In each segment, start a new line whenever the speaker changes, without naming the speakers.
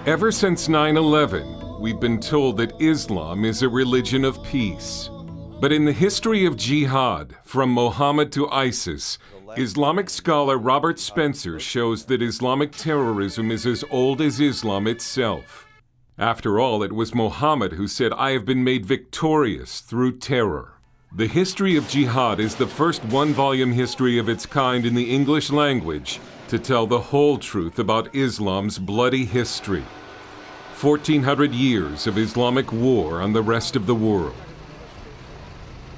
Ever since 9/11, we've been told that Islam is a religion of peace. But in the history of Jihad, from Muhammad to ISIS, Islamic scholar Robert Spencer shows that Islamic terrorism is as old as Islam itself. After all, it was Muhammad who said, "I have been made victorious through terror." The history of Jihad is the first one-volume history of its kind in the English language to tell the whole truth about Islam's bloody history. 1,400 years of Islamic war on the rest of the world.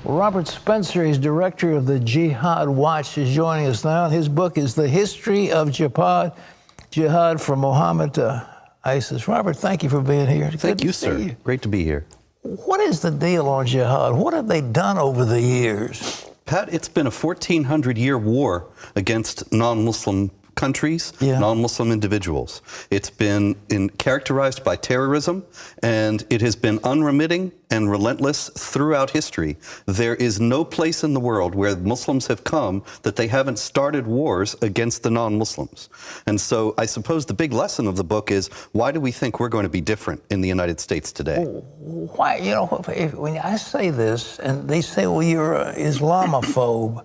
Well, Robert Spencer, he's director of the Jihad Watch, is joining us now. His book is The History of Jihad from Muhammad to ISIS. Robert, thank you for being here.
Thank you, sir. Great to be here.
What is the deal on jihad? What have they done over the years?
Pat, it's been a 1,400-year war against non-Muslim countries, non-Muslim individuals. It's been characterized by terrorism, and it has been unremitting and relentless throughout history. There is no place in the world where Muslims have come that they haven't started wars against the non-Muslims. And so I suppose the big lesson of the book is, why do we think we're going to be different in the United States today?
Why, you know, when I say this, and they say, well, you're an Islamophobe,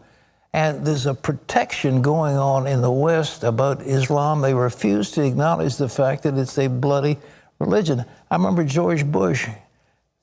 and there's a protection going on in the West about Islam. They refuse to acknowledge the fact that it's a bloody religion. I remember George Bush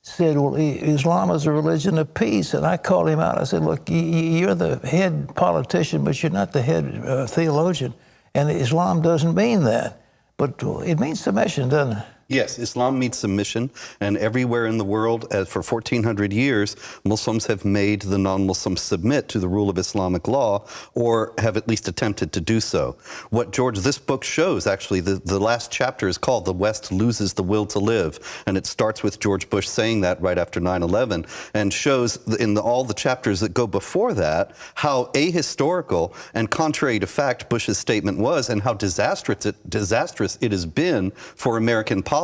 said, well, Islam is a religion of peace. And I called him out. I said, look, you're the head politician, but you're not the head theologian. And Islam doesn't mean that. But it means submission, doesn't it?
Yes, Islam means submission, and everywhere in the world, for 1,400 years, Muslims have made the non-Muslims submit to the rule of Islamic law, or have at least attempted to do so. What, George, this book shows, actually, the last chapter is called The West Loses the Will to Live, and it starts with George Bush saying that right after 9/11, and shows in all the chapters that go before that how ahistorical and contrary to fact Bush's statement was, and how disastrous it has been for American policy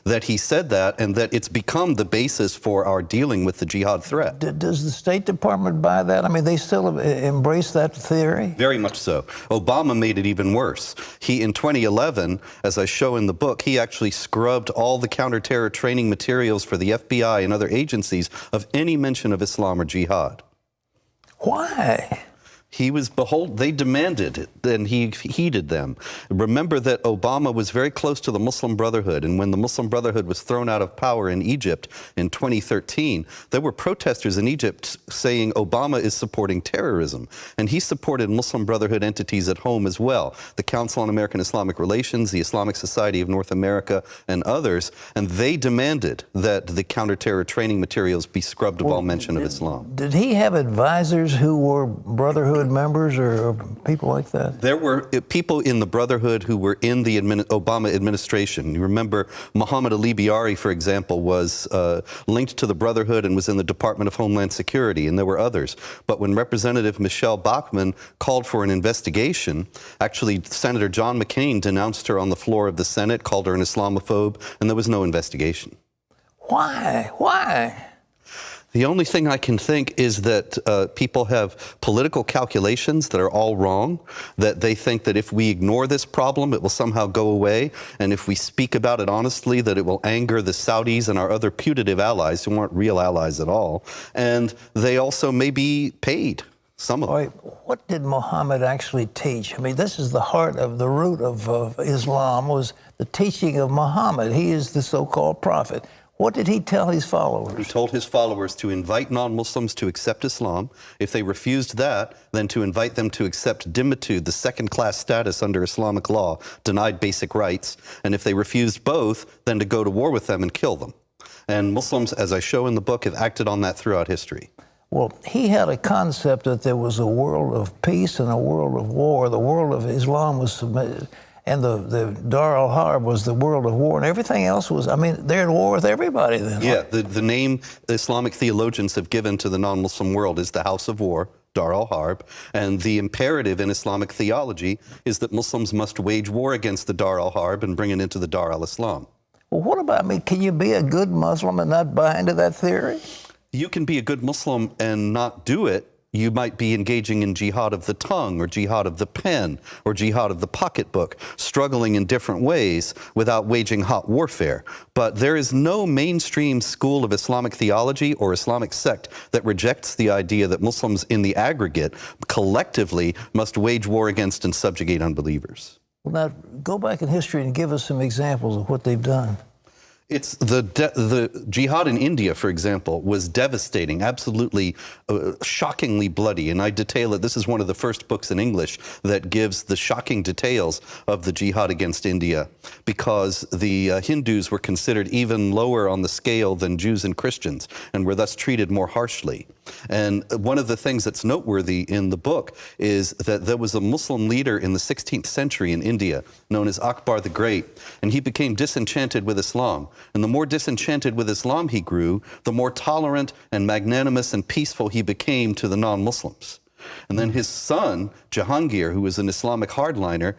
that he said that, and that it's become the basis for our dealing with the jihad threat.
Does the State Department buy that? I mean, they still embrace that theory?
Very much so. Obama made it even worse. In 2011, as I show in the book, he actually scrubbed all the counterterror training materials for the FBI and other agencies of any mention of Islam or jihad.
Why?
They demanded it, and he heeded them. Remember that Obama was very close to the Muslim Brotherhood, and when the Muslim Brotherhood was thrown out of power in Egypt in 2013, there were protesters in Egypt saying Obama is supporting terrorism, and he supported Muslim Brotherhood entities at home as well, the Council on American Islamic Relations, the Islamic Society of North America, and others, and they demanded that the counterterror training materials be scrubbed of all mention of Islam.
Did he have advisors who were Brotherhood members or people like that?
There were people in the Brotherhood who were in the Obama administration. You remember Muhammad Ali Biari, for example, was linked to the Brotherhood and was in the Department of Homeland Security, and there were others. But when Representative Michelle Bachmann called for an investigation, actually Senator John McCain denounced her on the floor of the Senate, called her an Islamophobe, and there was no investigation.
Why? Why?
The only thing I can think is that people have political calculations that are all wrong, that they think that if we ignore this problem, it will somehow go away, and if we speak about it honestly, that it will anger the Saudis and our other putative allies who aren't real allies at all, and they also may be paid. Some of them.
What did Muhammad actually teach? I mean, this is the heart of the root of Islam, was the teaching of Muhammad. He is the so-called prophet. What did he tell his followers?
He told his followers to invite non-Muslims to accept Islam. If they refused that, then to invite them to accept dhimmitude, the second-class status under Islamic law, denied basic rights. And if they refused both, then to go to war with them and kill them. And Muslims, as I show in the book, have acted on that throughout history.
Well, he had a concept that there was a world of peace and a world of war. The world of Islam was submitted. And the Dar al-Harb was the world of war, and everything else was, I mean, they're at war with everybody then.
Yeah, the name Islamic theologians have given to the non-Muslim world is the House of War, Dar al-Harb, and the imperative in Islamic theology is that Muslims must wage war against the Dar al-Harb and bring it into the Dar al-Islam.
Well, what about, I mean, can you be a good Muslim and not buy into that theory?
You can be a good Muslim and not do it, you might be engaging in jihad of the tongue or jihad of the pen or jihad of the pocketbook, struggling in different ways without waging hot warfare. But there is no mainstream school of Islamic theology or Islamic sect that rejects the idea that Muslims in the aggregate collectively must wage war against and subjugate unbelievers.
Well, now, go back in history and give us some examples of what they've done.
It's the jihad in India, for example, was devastating, absolutely shockingly bloody. And I detail it. This is one of the first books in English that gives the shocking details of the jihad against India, because the Hindus were considered even lower on the scale than Jews and Christians and were thus treated more harshly. And one of the things that's noteworthy in the book is that there was a Muslim leader in the 16th century in India known as Akbar the Great, and he became disenchanted with Islam. And the more disenchanted with Islam he grew, the more tolerant and magnanimous and peaceful he became to the non-Muslims. And then his son, Jahangir, who was an Islamic hardliner,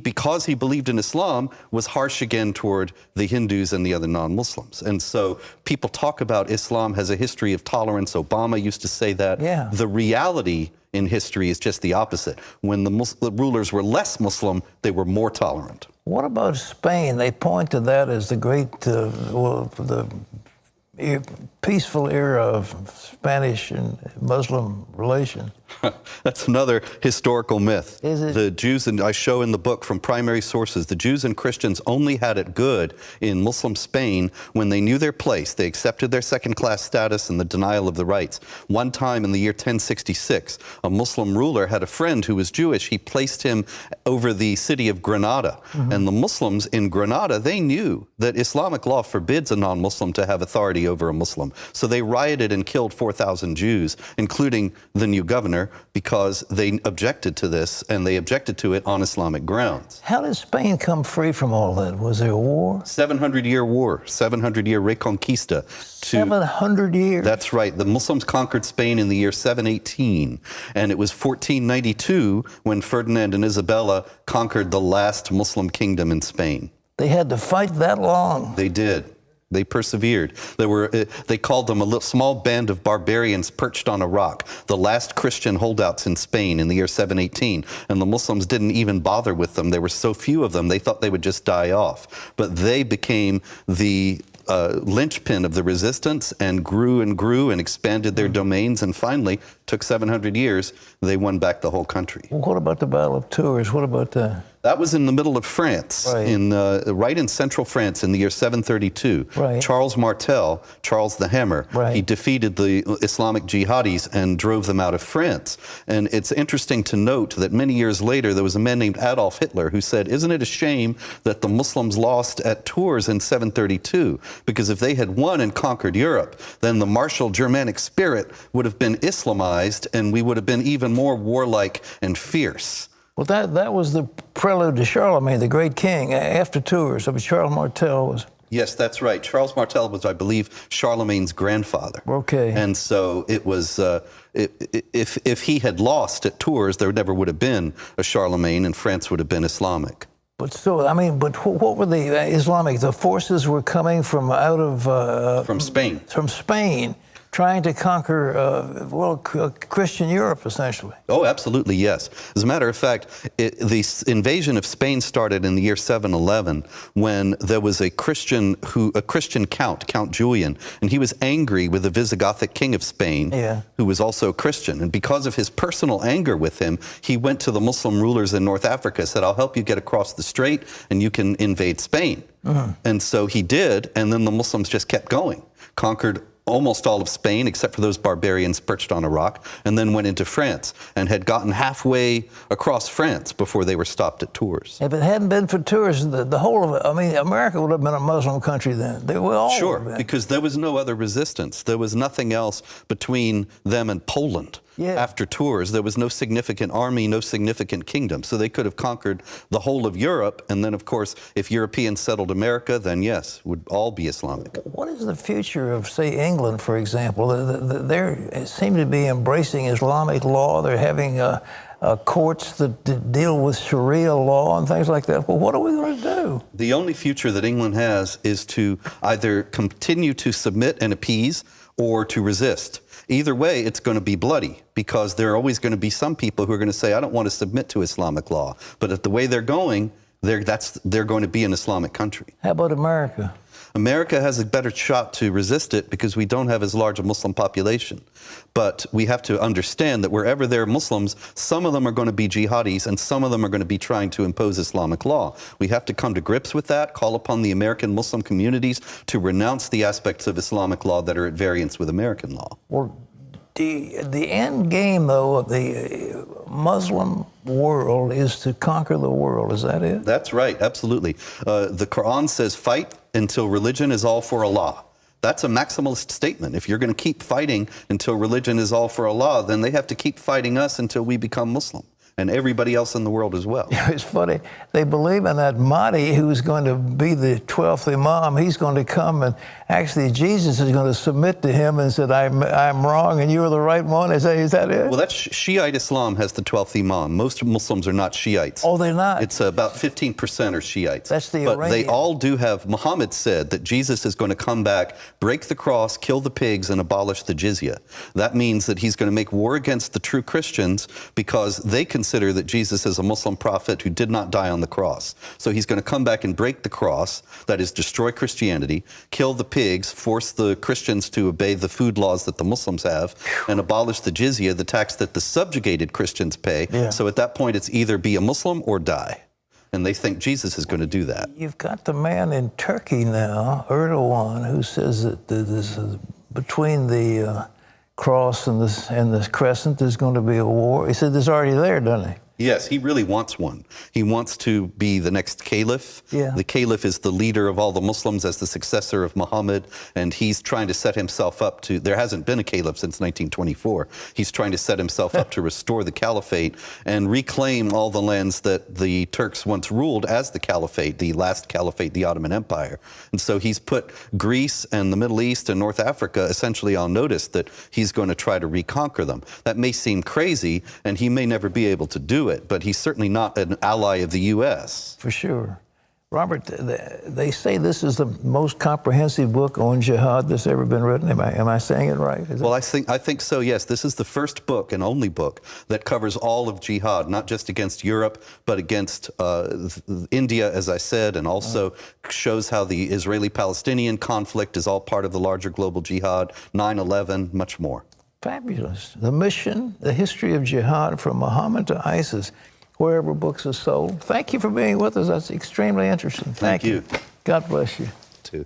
because he believed in Islam, was harsh again toward the Hindus and the other non-Muslims. And so people talk about Islam has a history of tolerance. Obama used to say that.
Yeah.
The reality in history is just the opposite. When the rulers were less Muslim, they were more tolerant.
What about Spain? They point to that as the great, the peaceful era of Spanish and Muslim relations.
That's another historical myth.
Is it?
The Jews, and I show in the book from primary sources, the Jews and Christians only had it good in Muslim Spain when they knew their place. They accepted their second-class status and the denial of the rights. One time in the year 1066, a Muslim ruler had a friend who was Jewish. He placed him over the city of Granada. And the Muslims in Granada, they knew that Islamic law forbids a non-Muslim to have authority over a Muslim. So they rioted and killed 4,000 Jews, including the new governor, because they objected to this, and they objected to it on Islamic grounds.
How did Spain come free from all that? Was there a war?
700-year war, 700-year Reconquista.
700 years?
That's right. The Muslims conquered Spain in the year 718, and it was 1492 when Ferdinand and Isabella conquered the last Muslim kingdom in Spain.
They had to fight that long?
They did. They persevered. They called them a little small band of barbarians perched on a rock, the last Christian holdouts in Spain in the year 718. And the Muslims didn't even bother with them. There were so few of them, they thought they would just die off. But they became the linchpin of the resistance and grew and expanded their domains, and finally, took 700 years, they won back the whole country.
Well, what about the Battle of Tours? What about that?
That was in the middle of France,
right,
right in central France in the year 732.
Right.
Charles Martel, Charles the Hammer,
right,
he defeated the Islamic jihadis and drove them out of France. And it's interesting to note that many years later, there was a man named Adolf Hitler who said, isn't it a shame that the Muslims lost at Tours in 732? Because if they had won and conquered Europe, then the martial Germanic spirit would have been Islamized, and we would have been even more warlike and fierce.
Well, that was the prelude to Charlemagne, the great king, after Tours. I mean, Charles Martel was...
Yes, that's right. Charles Martel was, I believe, Charlemagne's grandfather.
Okay.
And so it was, if he had lost at Tours, there never would have been a Charlemagne, and France would have been Islamic.
But still, I mean, but what were the Islamic? The forces were coming from out of...
from Spain.
From Spain, trying to conquer, Christian Europe, essentially.
Oh, absolutely, yes. As a matter of fact, the invasion of Spain started in the year 711 when there was a Christian count, Count Julian, and he was angry with the Visigothic king of Spain, who was also Christian. And because of his personal anger with him, he went to the Muslim rulers in North Africa, said, I'll help you get across the strait and you can invade Spain. And so he did, and then the Muslims just kept going, conquered almost all of Spain, except for those barbarians perched on a rock, and then went into France and had gotten halfway across France before they were stopped at Tours.
If it hadn't been for Tours, the whole of it, I mean, America would have been a Muslim country then. They were all
Sure, because there was no other resistance. There was nothing else between them and Poland. After Tours, there was no significant army, no significant kingdom. So they could have conquered the whole of Europe. And then, of course, if Europeans settled America, then yes, would all be Islamic.
What is the future of, say, England, for example? They seem to be embracing Islamic law. They're having courts that deal with Sharia law and things like that. Well, what are we going to do?
The only future that England has is to either continue to submit and appease or to resist. Either way, it's going to be bloody, because there are always going to be some people who are going to say, I don't want to submit to Islamic law. But at the way they're going, they're going to be an Islamic country.
How about America?
America has a better shot to resist it because we don't have as large a Muslim population. But we have to understand that wherever there are Muslims, some of them are going to be jihadis and some of them are going to be trying to impose Islamic law. We have to come to grips with that, call upon the American Muslim communities to renounce the aspects of Islamic law that are at variance with American law.
Well, the end game, though, of the Muslim world is to conquer the world. Is that it?
That's right, absolutely. The Quran says, fight until religion is all for Allah. That's a maximalist statement. If you're going to keep fighting until religion is all for Allah, then they have to keep fighting us until we become Muslim, and everybody else in the world as well.
It's funny. They believe in that Mahdi who's going to be the 12th Imam. He's going to come, and actually Jesus is going to submit to him and said, I'm wrong and you're the right one. Is that it?
Well, that's Shiite Islam has the 12th Imam. Most Muslims are not Shiites.
Oh, they're not?
It's about 15% are Shiites.
That's the
But
Iranian.
they all do have, Muhammad said that Jesus is going to come back, break the cross, kill the pigs, and abolish the jizya. That means that he's going to make war against the true Christians because they consider that Jesus is a Muslim prophet who did not die on the cross. So he's going to come back and break the cross, that is, destroy Christianity, kill the pigs, force the Christians to obey the food laws that the Muslims have, and abolish the jizya, the tax that the subjugated Christians pay.
Yeah.
So at that point, it's either be a Muslim or die. And they think Jesus is going to do that.
You've got the man in Turkey now, Erdogan, who says that this is between the cross and the crescent, there's going to be a war. He said it's already there, doesn't he?
Yes, he really wants one. He wants to be the next caliph.
Yeah.
The caliph is the leader of all the Muslims as the successor of Muhammad, and he's trying to set himself up to, there hasn't been a caliph since 1924. He's trying to set himself up to restore the caliphate and reclaim all the lands that the Turks once ruled as the caliphate, the last caliphate, the Ottoman Empire. And so he's put Greece and the Middle East and North Africa essentially on notice that he's going to try to reconquer them. That may seem crazy, and he may never be able to do it, but he's certainly not an ally of the U.S.
For sure. Robert, they say this is the most comprehensive book on jihad that's ever been written. Am I saying it right?
Well, I think so, yes. This is the first book and only book that covers all of jihad, not just against Europe, but against India, as I said, and also shows how the Israeli-Palestinian conflict is all part of the larger global jihad, 9/11, much more.
Fabulous. The mission, the history of jihad from Muhammad to ISIS, wherever books are sold. Thank you for being with us. That's extremely interesting.
Thank you.
God bless you.
Too.